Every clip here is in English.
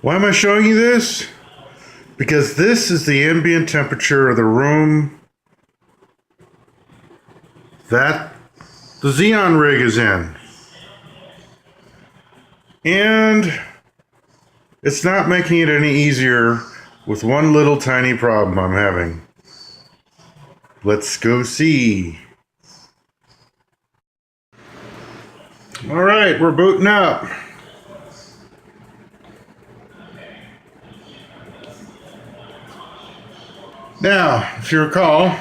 Why am I showing you this? Because this is the ambient temperature of the room that the Xeon rig is in. And it's not making it any easier with one little tiny problem I'm having. Let's go see. All right, we're booting up. Now, if you recall,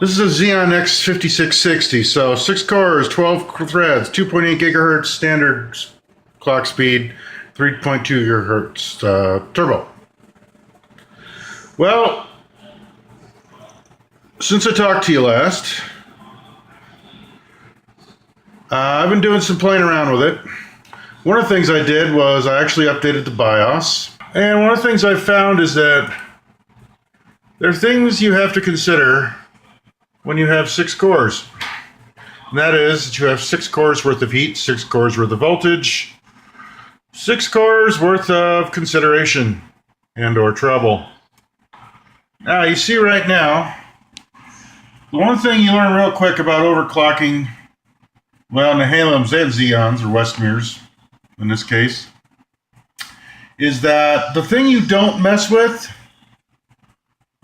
this is a Xeon X5660, so 6 cores, 12 threads, 2.8 gigahertz standard clock speed, 3.2 gigahertz turbo. Well, since I talked to you last, I've been doing some playing around with it. One of the things I did was I actually updated the BIOS. And one of the things I found is that there are things you have to consider when you have 6 cores. And that is that you have 6 cores worth of heat, 6 cores worth of voltage, 6 cores worth of consideration and or trouble. Now you see right now, the one thing you learn real quick about overclocking, well, Nehalims and Xeons, or Westmirs in this case, is that the thing you don't mess with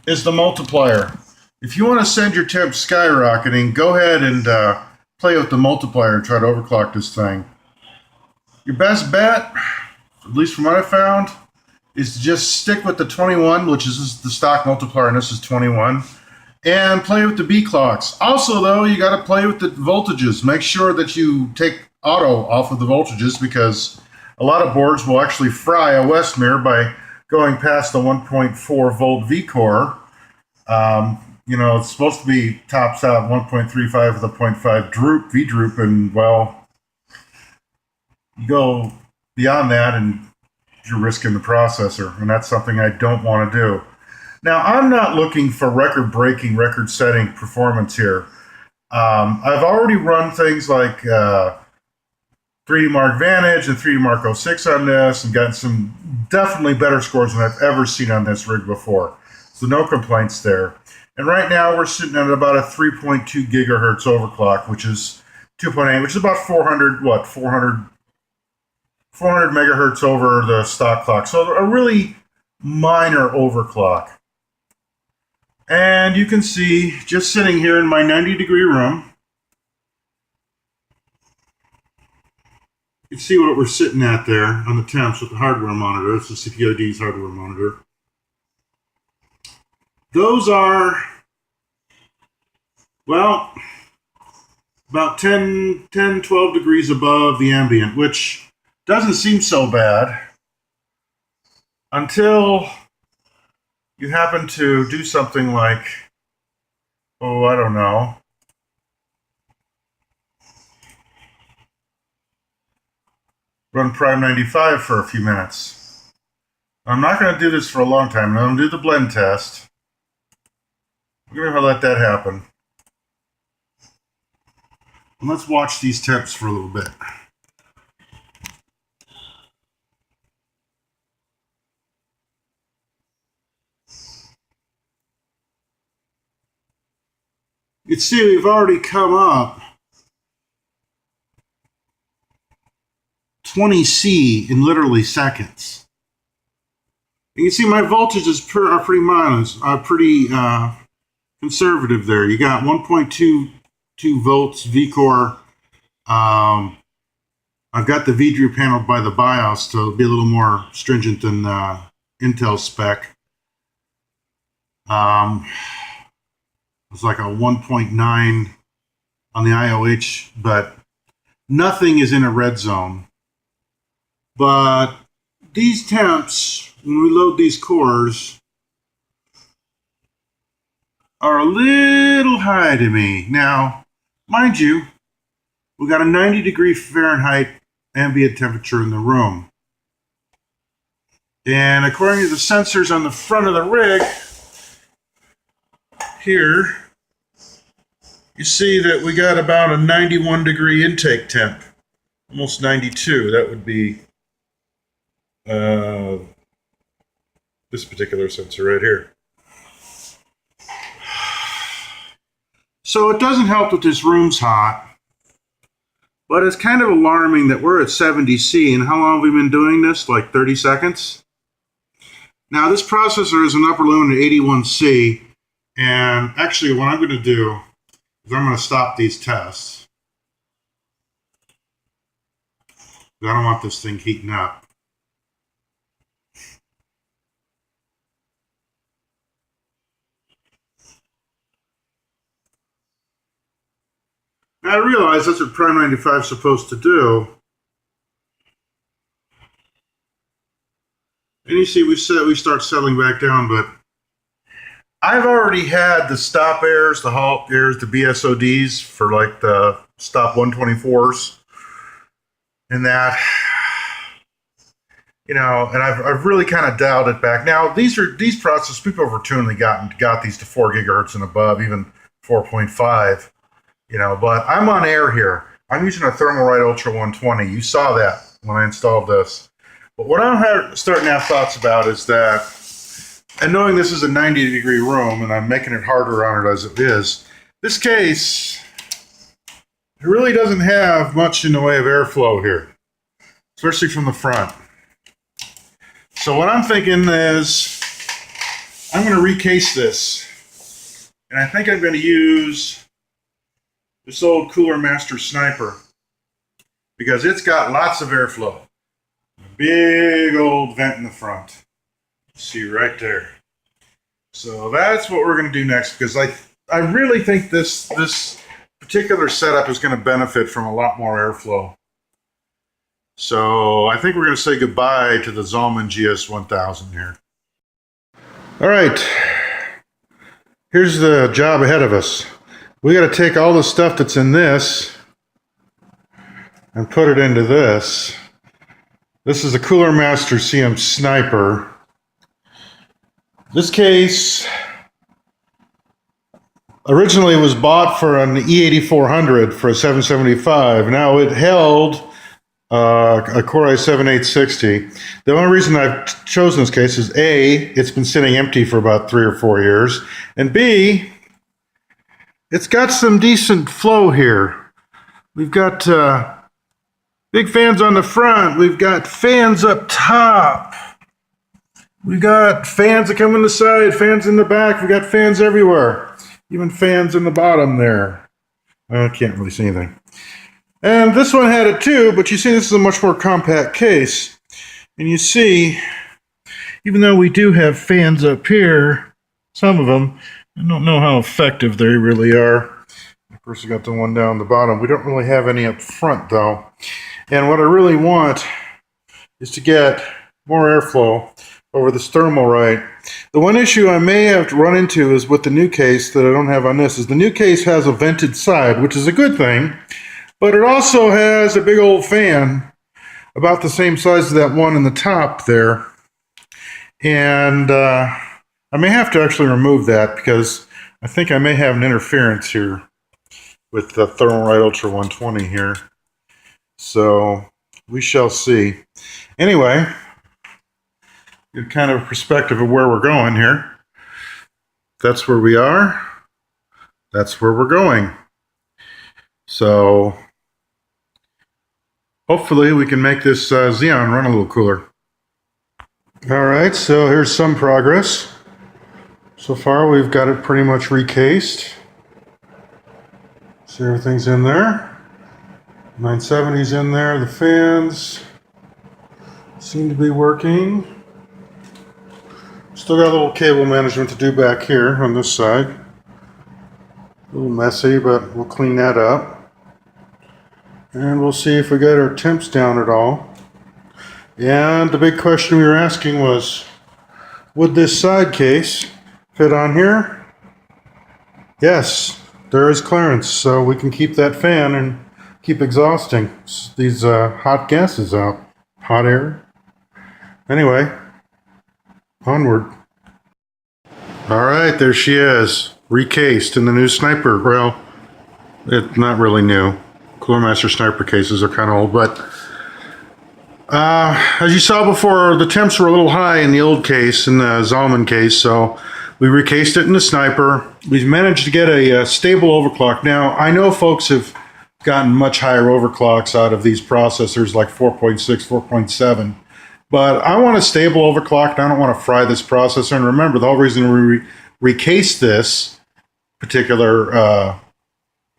is the multiplier. If you want to send your temp skyrocketing, go ahead and play with the multiplier and try to overclock this thing. Your best bet, at least from what I found, is to just stick with the 21, which is the stock multiplier, and this is 21, and play with the B clocks. Also, though, you got to play with the voltages. Make sure that you take auto off of the voltages, because a lot of boards will actually fry a Westmir by going past the 1.4 volt V-core. You know, it's supposed to be tops out 1.35 with a 0.5 droop, V-droop, and, well, you go beyond that and you're risking the processor, and that's something I don't want to do. Now, I'm not looking for record-breaking, record-setting performance here. I've already run things like 3D Mark Vantage and 3D Mark 06 on this and gotten some definitely better scores than I've ever seen on this rig before. So no complaints there. And right now we're sitting at about a 3.2 gigahertz overclock, which is 2.8, which is about 400 megahertz over the stock clock. So a really minor overclock. And you can see, just sitting here in my 90-degree room, you can see what we're sitting at there on the temps with the hardware monitor. It's the CPID's hardware monitor. Those are, well, about 10, 12 degrees above the ambient, which doesn't seem so bad until you happen to do something like, oh, I don't know, run Prime 95 for a few minutes. I'm not going to do this for a long time. I'm going to do the blend test. We're going to let that happen. And let's watch these temps for a little bit. You can see we've already come up 20C in literally seconds. You can see my voltages are pretty minus, pretty conservative there. You got 1.22 volts V-core. I've got the V-droop handled by the BIOS to be a little more stringent than Intel spec. It's like a 1.9 on the IOH, but nothing is in a red zone. But these temps, when we load these cores, are a little high to me. Now, mind you, we got a 90-degree Fahrenheit ambient temperature in the room. And according to the sensors on the front of the rig, here, you see that we got about a 91-degree intake temp. Almost 92. That would be this particular sensor right here. So it doesn't help that this room's hot, but it's kind of alarming that we're at 70 C, and how long have we been doing this? Like 30 seconds? Now this processor is an upper limit at 81 C, and actually what I'm going to do is I'm going to stop these tests. I don't want this thing heating up. I realize that's what Prime 95 is supposed to do. And you see, we start settling back down, but I've already had the stop errors, the halt errors, the BSODs for like the stop 124s and that, you know, and I've really kind of dialed it back. Now, these processors, people have routinely got these to 4 gigahertz and above, even 4.5. You know, but I'm on air here. I'm using a Thermalright Ultra 120. You saw that when I installed this. But what I'm starting to have thoughts about is that, and knowing this is a 90-degree room and I'm making it harder on it as it is, this case, it really doesn't have much in the way of airflow here, especially from the front. So what I'm thinking is I'm going to recase this. And I think I'm going to use this old Cooler Master Sniper, because it's got lots of airflow. Big old vent in the front. See right there. So that's what we're going to do next, because I really think this particular setup is going to benefit from a lot more airflow. So I think we're going to say goodbye to the Zalman GS1000 here. All right. Here's the job ahead of us. We got to take all the stuff that's in this and put it into this. This is a Cooler Master CM Sniper. This case originally was bought for an E8400 for a 775. Now it held a Core i7-860. The only reason I've chosen this case is A, it's been sitting empty for about 3 or 4 years, and B, it's got some decent flow here. We've got big fans on the front. We've got fans up top. We've got fans that come in the side, fans in the back. We've got fans everywhere. Even fans in the bottom there. I can't really see anything. And this one had it too, but you see this is a much more compact case. And you see, even though we do have fans up here, some of them, I don't know how effective they really are. Of course, we got the one down the bottom. We don't really have any up front, though. And what I really want is to get more airflow over this Thermalright. The one issue I may have to run into is with the new case that I don't have on this, is the new case has a vented side, which is a good thing, but it also has a big old fan about the same size as that one in the top there. And I may have to actually remove that because I think I may have an interference here with the Thermalright Ultra 120 here. So we shall see. Anyway, get kind of a perspective of where we're going here. That's where we are. That's where we're going. So hopefully we can make this Xeon run a little cooler. All right, so here's some progress. So far, we've got it pretty much recased. So everything's in there. 970's in there. The fans seem to be working. Still got a little cable management to do back here on this side. A little messy, but we'll clean that up. And we'll see if we get our temps down at all. And the big question we were asking was, would this side case fit on here? Yes, there is clearance, so we can keep that fan and keep exhausting these hot gases out. Hot air. Anyway, onward. All right, there she is, recased in the new Sniper. Well, it's not really new. Cooler Master Sniper cases are kind of old, but As you saw before, the temps were a little high in the old case, in the Zalman case, so we recased it in the Sniper. We've managed to get a stable overclock. Now, I know folks have gotten much higher overclocks out of these processors, like 4.6, 4.7, but I want a stable overclock, and I don't want to fry this processor. And remember, the whole reason we recased this particular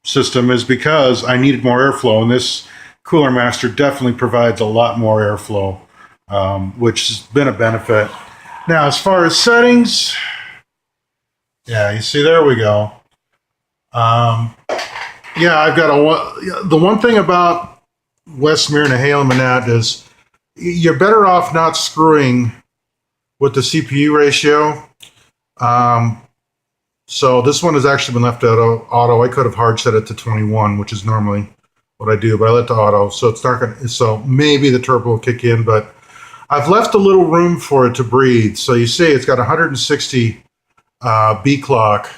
system is because I needed more airflow, and this Cooler Master definitely provides a lot more airflow, which has been a benefit. Now, as far as settings, yeah, you see, there we go. Yeah, I've got the one thing about Westmere and Halem and that is you're better off not screwing with the CPU ratio. So this one has actually been left auto. I could have hard set it to 21, which is normally what I do, but I let the auto, so it's not gonna. So maybe the turbo will kick in, but I've left a little room for it to breathe. So you see, it's got 160 B clock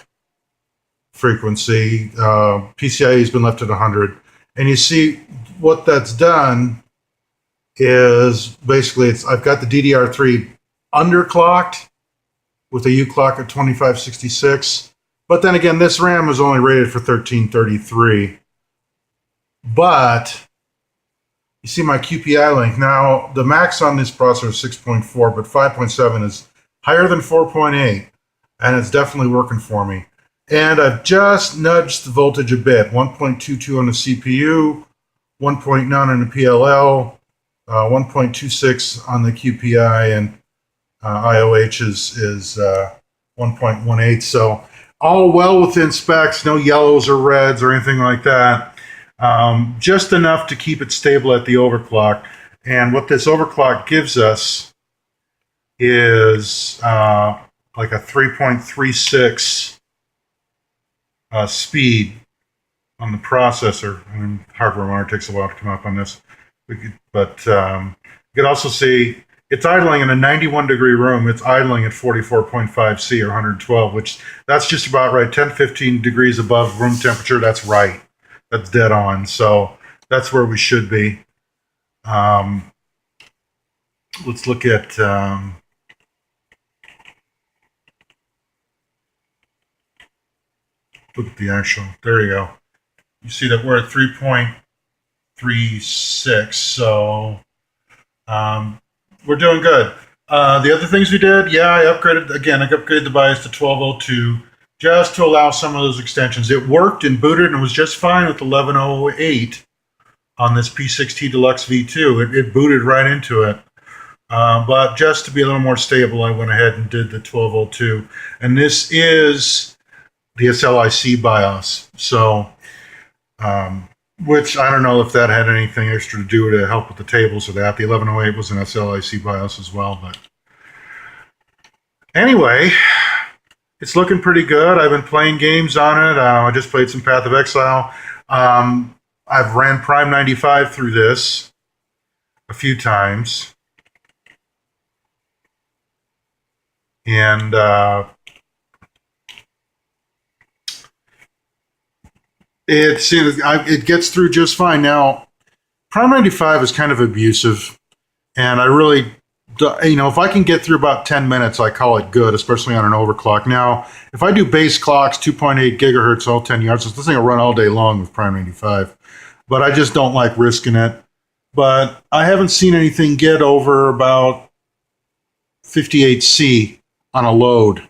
frequency. PCIe has been left at 100, and you see what that's done is basically I've got the DDR3 underclocked with a U clock at 2566, but then again, this RAM is only rated for 1333. But you see my QPI link. Now, the max on this processor is 6.4, but 5.7 is higher than 4.8, and it's definitely working for me. And I've just nudged the voltage a bit, 1.22 on the CPU, 1.9 on the PLL, 1.26 on the QPI, and IOH is 1.18. So all well within specs, no yellows or reds or anything like that. Just enough to keep it stable at the overclock. And what this overclock gives us is like a 3.36 speed on the processor. I mean, hardware monitor takes a while to come up on this. But you can also see it's idling in a 91-degree room. It's idling at 44.5 C or 112, which that's just about right. 10, 15 degrees above room temperature, that's right. That's dead on. So that's where we should be. Let's look at the actual. There you go. You see that we're at 3.36. So we're doing good. The other things we did, yeah, I upgraded the BIOS to 1202. Just to allow some of those extensions. It worked and booted and was just fine with 1108 on this P6T Deluxe V2. It booted right into it. But just to be a little more stable, I went ahead and did the 1202. And this is the SLIC BIOS. So, which I don't know if that had anything extra to do to help with the tables or that. The 1108 was an SLIC BIOS as well. But anyway, it's looking pretty good. I've been playing games on it. I just played some Path of Exile. I've ran Prime 95 through this a few times. And it gets through just fine. Now, Prime 95 is kind of abusive, and I really, if I can get through about 10 minutes, I call it good, especially on an overclock. Now, if I do base clocks, 2.8 gigahertz, all 10 yards, this thing will run all day long with Prime 95. But I just don't like risking it. But I haven't seen anything get over about 58C on a load,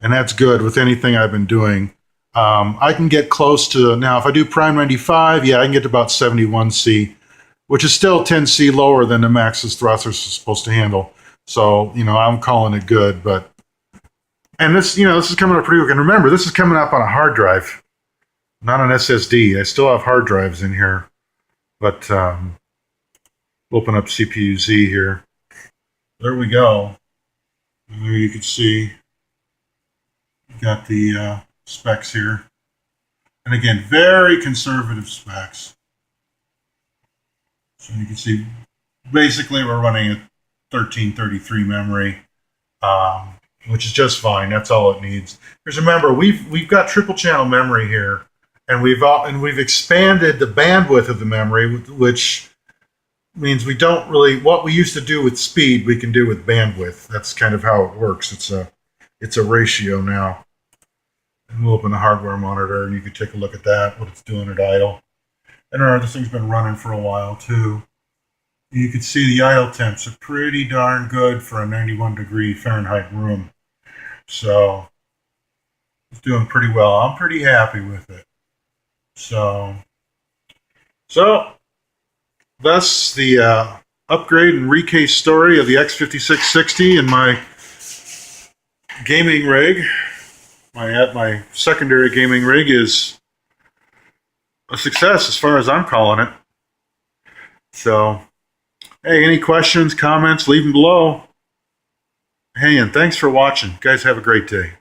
and that's good with anything I've been doing. I can get close to, now if I do Prime 95, yeah, I can get to about 71C, which is still 10C lower than the max this processor is supposed to handle. So, I'm calling it good, and this is coming up pretty quick. And remember, this is coming up on a hard drive, not an SSD. I still have hard drives in here, but open up CPU-Z here. There we go. And there you can see, got the specs here. And again, very conservative specs. So you can see, basically we're running a 1333 memory, which is just fine. That's all it needs. Because remember, we've got triple channel memory here, and we've expanded the bandwidth of the memory, which means we don't really, what we used to do with speed, we can do with bandwidth. That's kind of how it works. It's a ratio now. And we'll open the hardware monitor and you can take a look at that, what it's doing at idle. And remember, this thing's been running for a while too. You can see the idle temps are pretty darn good for a 91 degree Fahrenheit room. So it's doing pretty well. I'm pretty happy with it. So that's the upgrade and recase story of the X5660 in my gaming rig. My secondary gaming rig is a success as far as I'm calling it. So, hey, any questions, comments, leave them below. Hey, and thanks for watching. You guys have a great day.